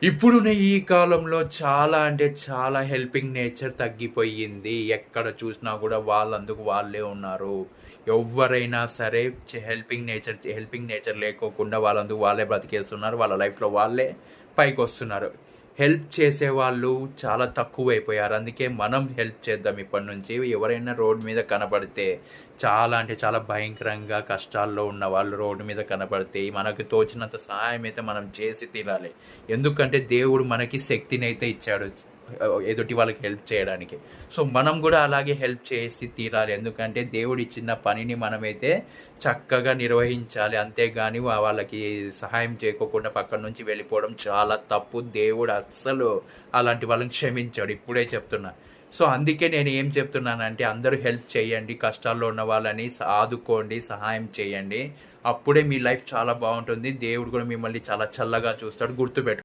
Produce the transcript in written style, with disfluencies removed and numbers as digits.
ఇప్పుడున్న ఈ కాలంలో చాలా అంటే చాలా హెల్పింగ్ నేచర్ తగ్గిపోయింది. ఎక్కడ చూసినా గూడా వాళ్ళందుకు వాళ్ళే ఉన్నారు. ఎవ్వరైనా సరే హెల్పింగ్ నేచర్ లేకోకుండా వాళ్ళందుకు వాళ్ళే బ్రతికేస్తున్నారు. వాళ్ళ లైఫ్‌లో వాళ్ళే పైకొస్తున్నారు. హెల్ప్ చేసేవాళ్ళు చాలా తక్కువైపోయారు. అందుకే మనం హెల్ప్ చేద్దాం ఇప్పటినుంచి. ఎవరైనా రోడ్ మీద కనపడితే చాలా అంటే చాలా భయంకరంగా కష్టాల్లో ఉన్నవాళ్ళు రోడ్డు మీద కనపడితే మనకు తోచినంత సహాయం అయితే మనం చేసి తీరాలి. ఎందుకంటే దేవుడు మనకి శక్తినైతే ఇచ్చాడు. ఎదుటి వాళ్ళకి హెల్ప్ చేయడానికి. సో, మనం గూడా అలాగే హెల్ప్ చేసి తీరాలి. ఎందుకంటే దేవుడిచ్చిన పనిని మనమైతే చక్కగా నిర్వహించాలి. అంతేగాని వాళ్ళకి సహాయం చేయకోకుండా పక్కన నుంచి వెళ్ళిపోవడం చాలా తప్పు. దేవుడు అస్సలు అలాంటి వాళ్ళని క్షమించడు. ఇప్పుడే చెప్తున్నా. సో, అందుకే నేను ఏం చెప్తున్నానంటే అందరూ హెల్ప్ చేయండి. కష్టాల్లో ఉన్న వాళ్ళని ఆదుకోండి, సహాయం చేయండి. అప్పుడే మీ లైఫ్ చాలా బావుంటుంది. దేవుడు కూడా మిమ్మల్ని చాలా చల్లగా చూస్తాడు. గుర్తుపెట్టుకోండి.